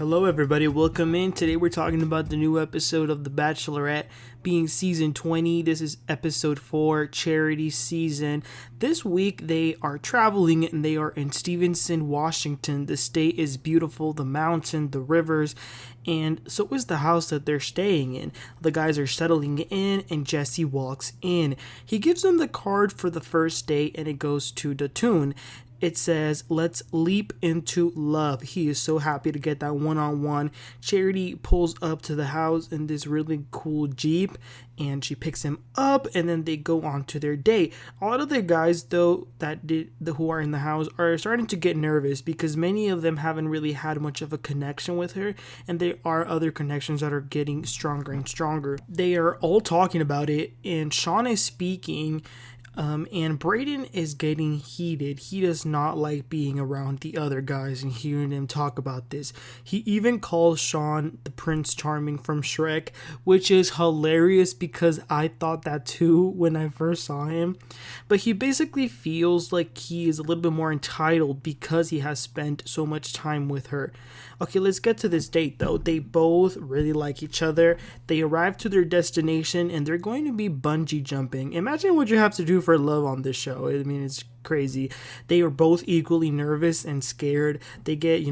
Hello everybody, welcome in. Today we're talking about the new episode of The Bachelorette being season 20. This is episode 4, charity season. This week they are traveling and they are in Stevenson, Washington. The state is beautiful, the mountain, the rivers, and so is the house that they're staying in. The guys are settling in and Jesse walks in. He gives them the card for the first date and it goes to Dotun. It says, "Let's leap into love." He is so happy to get that one-on-one. Charity pulls up to the house in this really cool Jeep and she picks him up and then they go on to their date. A lot of the guys though who are in the house are starting to get nervous because many of them haven't really had much of a connection with her, and there are other connections that are getting stronger and stronger. They are all talking about it and Sean is speaking. And Brayden is getting heated. He does not like being around the other guys and hearing them talk about this. He even calls Sean the Prince Charming from Shrek, which is hilarious because I thought that too when I first saw him. But he basically feels like he is a little bit more entitled because he has spent so much time with her. Okay, let's get to this date though. They both really like each other. They arrive to their destination and they're going to be bungee jumping. Imagine what you have to do for love on this show. I mean, it's crazy. They are both equally nervous and scared. They get,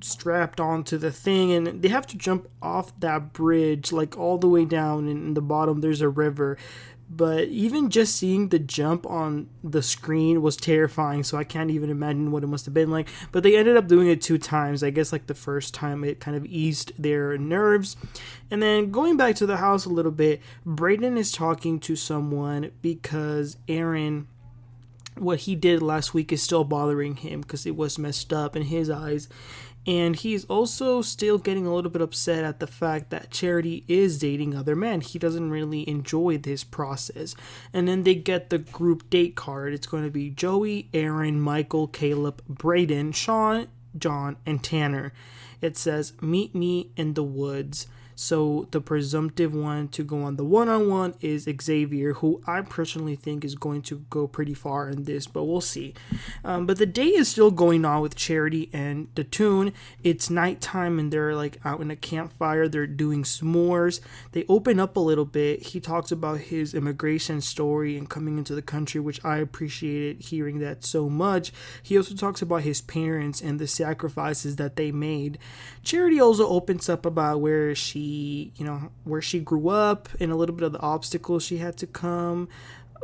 strapped onto the thing and they have to jump off that bridge like all the way down, and in the bottom there's a river. But even just seeing the jump on the screen was terrifying, so I can't even imagine what it must have been like. But they ended up doing it 2 times. I guess like the first time it kind of eased their nerves. And then going back to the house a little bit, Brayden is talking to someone because Aaron, what he did last week is still bothering him because it was messed up in his eyes. And he's also still getting a little bit upset at the fact that Charity is dating other men. He doesn't really enjoy this process. And then they get the group date card. It's going to be Joey, Aaron, Michael, Caleb, Brayden, Sean, John, and Tanner. It says, "Meet me in the woods." So the presumptive one to go on the one-on-one is Xavier, who I personally think is going to go pretty far in this, but we'll see. But the day is still going on with Charity and Dotun. It's nighttime and they're like out in a campfire. They're doing s'mores. They open up a little bit. He talks about his immigration story and coming into the country, which I appreciated hearing that so much. He also talks about his parents and the sacrifices that they made. Charity also opens up about where she grew up and a little bit of the obstacles she had to come,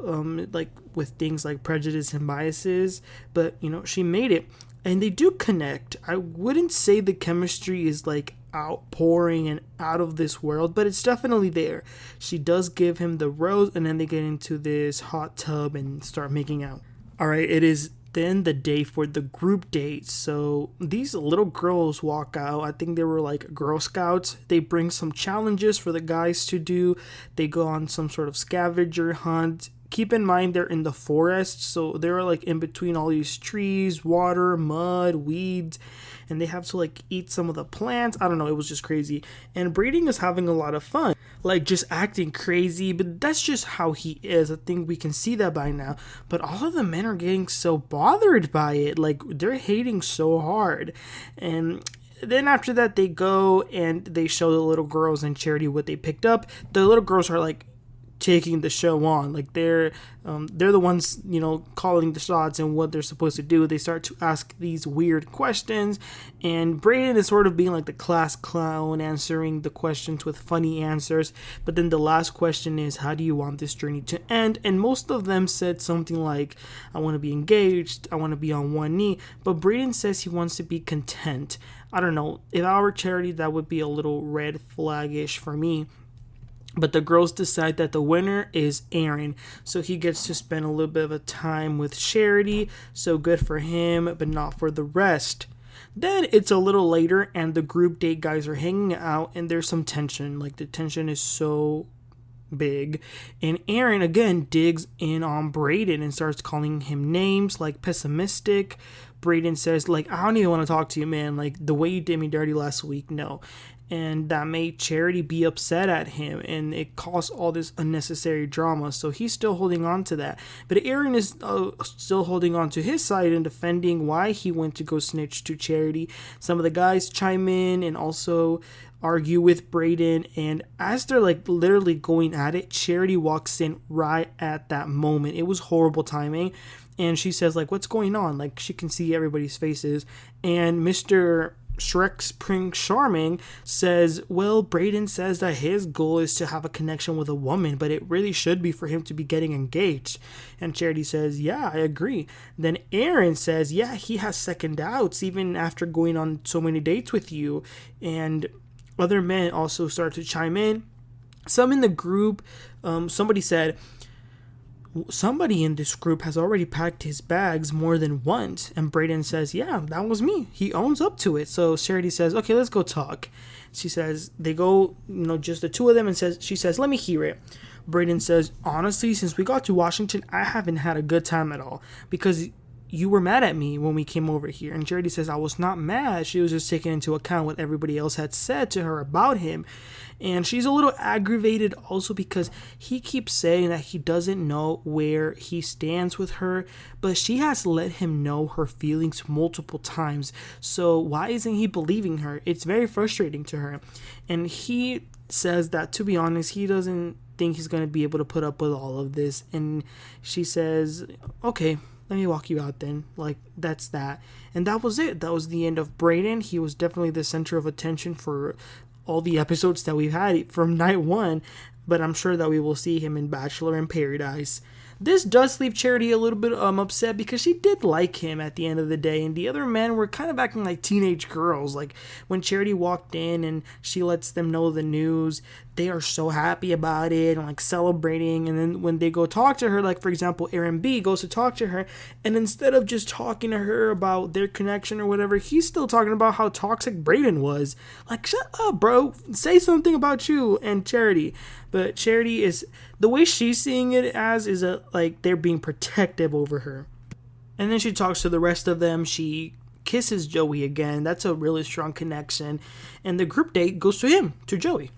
like with things like prejudice and biases, but she made it and they do connect. I wouldn't say the chemistry is like outpouring and out of this world, but it's definitely there. She does give him the rose and then they get into this hot tub and start making out. All right, it is then the day for the group date. So these little girls walk out. I think they were like Girl Scouts. They bring some challenges for the guys to do. They go on some sort of scavenger hunt. Keep in mind they're in the forest, so they're like in between all these trees, water, mud, weeds, and they have to like eat some of the plants. I don't know, it was just crazy. And Brayden is having a lot of fun, like just acting crazy, but that's just how he is. I think we can see that by now. But all of the men are getting so bothered by it, like they're hating so hard. And then after that they go and they show the little girls and Charity what they picked up. The little girls are like taking the show on, like they're the ones calling the shots and what they're supposed to do. They start to ask these weird questions and Brayden is sort of being like the class clown, answering the questions with funny answers. But then the last question is, how do you want this journey to end? And most of them said something like, I want to be engaged, I want to be on one knee. But Brayden says he wants to be content. I don't know, if I were Charity, that would be a little red flag-ish for me. But the girls decide that the winner is Aaron, so he gets to spend a little bit of a time with Charity, so good for him, but not for the rest. Then it's a little later and the group date guys are hanging out and there's some tension, like the tension is so big. And Aaron again digs in on Brayden and starts calling him names like pessimistic. Brayden says, like, I don't even want to talk to you, man. Like, the way you did me dirty last week, no. and that made Charity be upset at him, and it caused all this unnecessary drama. So he's still holding on to that, but Aaron is still holding on to his side and defending why he went to go snitch to Charity. Some of the guys chime in and also argue with Brayden, and as they're like literally going at it, Charity walks in right at that moment. It was horrible timing, and she says like, what's going on? Like, she can see everybody's faces, and Mr. Shrek's Prince Charming says, well, Brayden says that his goal is to have a connection with a woman, but it really should be for him to be getting engaged. And Charity says, yeah, I agree. Then Aaron says, yeah, he has second doubts even after going on so many dates with you. And other men also start to chime in. Some in the group, somebody said, somebody in this group has already packed his bags more than once. And Brayden says, yeah, that was me. He owns up to it. So Charity says, okay, let's go talk. She says, they go, just the two of them, and she says, let me hear it. Brayden says, honestly, since we got to Washington, I haven't had a good time at all because you were mad at me when we came over here. And Charity says, I was not mad. She was just taking into account what everybody else had said to her about him. And she's a little aggravated also because he keeps saying that he doesn't know where he stands with her, but she has let him know her feelings multiple times. So why isn't he believing her? It's very frustrating to her. And he says that, to be honest, he doesn't think he's going to be able to put up with all of this. And she says, okay, let me walk you out then. Like, that's that. And that was it. That was the end of Brayden. He was definitely the center of attention for all the episodes that we've had from night one, but I'm sure that we will see him in Bachelor in Paradise. This does leave Charity a little bit upset because she did like him at the end of the day, and the other men were kind of acting like teenage girls. Like when Charity walked in and she lets them know the news, they are so happy about it and like celebrating. And then when they go talk to her, like for example, Aaron B goes to talk to her, and instead of just talking to her about their connection or whatever, he's still talking about how toxic Brayden was. Like, shut up, bro. Say something about you and Charity. But Charity is, the way she's seeing it as is like they're being protective over her. And then she talks to the rest of them. She kisses Joey again. That's a really strong connection. And the group date goes to him, to Joey.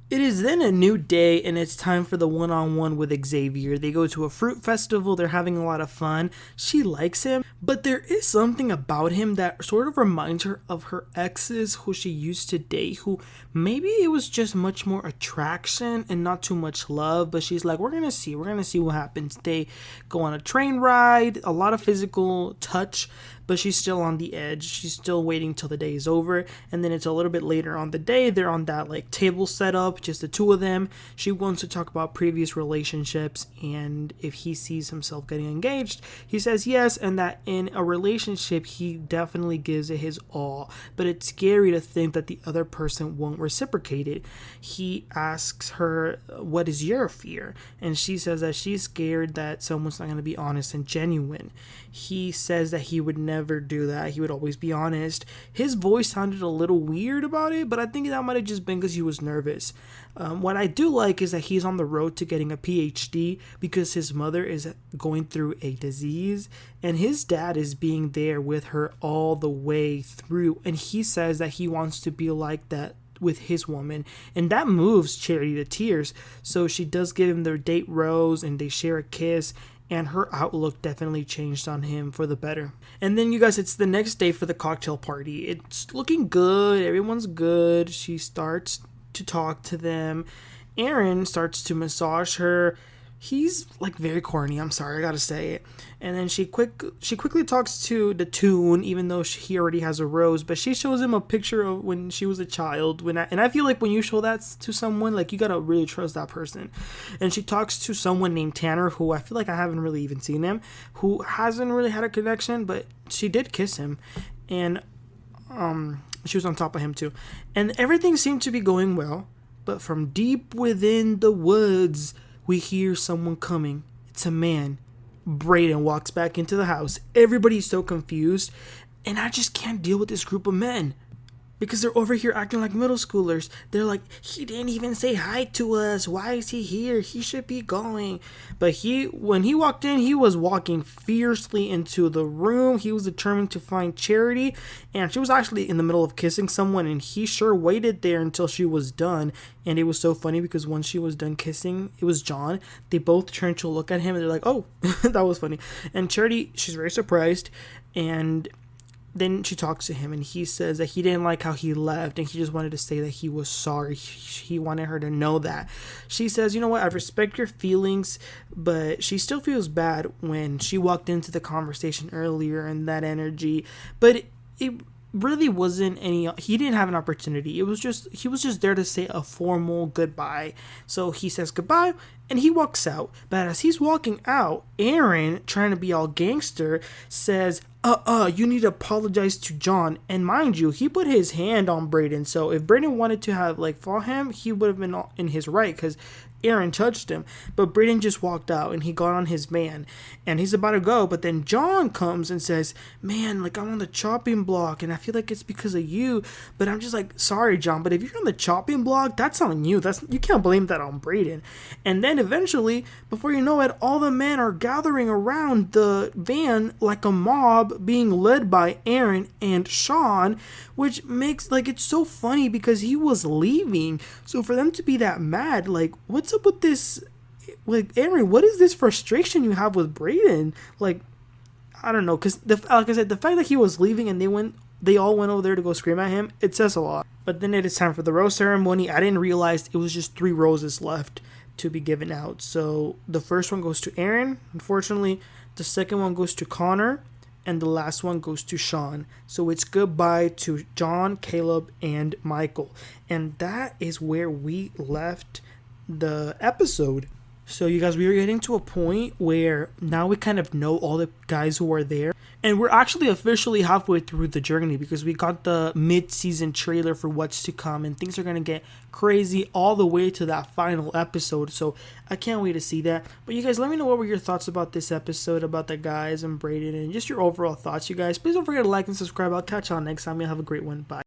It is then a new day, and it's time for the one-on-one with Xavier. They go to a fruit festival. They're having a lot of fun. She likes him, but there is something about him that sort of reminds her of her exes who she used to date, who maybe it was just much more attraction and not too much love, but she's like, we're gonna see what happens. They go on a train ride, a lot of physical touch, but she's still on the edge. She's still waiting till the day is over. And then it's a little bit later on the day. They're on that like table set up, just the two of them. She wants to talk about previous relationships and if he sees himself getting engaged. He says yes, and that in a relationship he definitely gives it his all, but it's scary to think that the other person won't reciprocate it. He asks her, what is your fear? And she says that she's scared that someone's not going to be honest and genuine. He says that he would never do that. He would always be honest. His voice sounded a little weird about it, but I think that might have just been because he was nervous. What I do like is that he's on the road to getting a PhD because his mother is going through a disease and his dad is being there with her all the way through. And he says that he wants to be like that with his woman, and that moves Charity to tears. So she does give him their date rose and they share a kiss, and her outlook definitely changed on him for the better. And then you guys, it's the next day for the cocktail party. It's looking good. Everyone's good. She starts to talk to them. Aaron starts to massage her. He's like very corny. I'm sorry, I gotta say it. And then she quickly talks to Dotun, even though he already has a rose. But she shows him a picture of when she was a child. And I feel like when you show that to someone, like you gotta really trust that person. And she talks to someone named Tanner, who I feel like I haven't really even seen him, who hasn't really had a connection, but she did kiss him, and she was on top of him too. And everything seemed to be going well. But from deep within the woods, we hear someone coming. It's a man. Brayden walks back into the house. Everybody's so confused, and I just can't deal with this group of men. because they're over here acting like middle schoolers. They're like, he didn't even say hi to us. Why is he here? He should be going. But when he walked in, he was walking fiercely into the room. He was determined to find Charity, and she was actually in the middle of kissing someone, and he sure waited there until she was done. And it was so funny because when she was done kissing, it was John. They both turned to look at him, and they're like, oh, that was funny. And Charity, she's very surprised, and then she talks to him, and he says that he didn't like how he left, and he just wanted to say that he was sorry. He wanted her to know that. She says, you know what, I respect your feelings, but she still feels bad when she walked into the conversation earlier and that energy. But it really wasn't he didn't have an opportunity. He was just there to say a formal goodbye. So he says goodbye, and he walks out. But as he's walking out, Aaron, trying to be all gangster, says, you need to apologize to John. And mind you, he put his hand on Brayden. So if Brayden wanted to have, fought him, he would have been in his right, because Aaron touched him. But Brayden just walked out, and he got on his van. And he's about to go, but then John comes and says, man, I'm on the chopping block, and I feel like it's because of you. But I'm just like, sorry, John, but if you're on the chopping block, that's on you. You can't blame that on Brayden. And then eventually, before you know it, all the men are gathering around the van like a mob, being led by Aaron and Sean, which makes, it's so funny because he was leaving. So for them to be that mad, what's up with this? Aaron, what is this frustration you have with Brayden? I don't know, because like I said, the fact that he was leaving and they all went over there to go scream at him, it says a lot. But then it is time for the rose ceremony. I didn't realize it was just 3 roses left to be given out. So the first one goes to Aaron, unfortunately. The second one goes to Connor, and the last one goes to Sean. So it's goodbye to John, Caleb, and Michael. And that is where we left the episode. So you guys, we are getting to a point where now we kind of know all the guys who are there. And we're actually officially halfway through the journey because we got the mid-season trailer for what's to come. And things are going to get crazy all the way to that final episode. So I can't wait to see that. But you guys, let me know what were your thoughts about this episode, about the guys and Brayden, and just your overall thoughts, you guys. Please don't forget to like and subscribe. I'll catch y'all next time. You'll have a great one. Bye.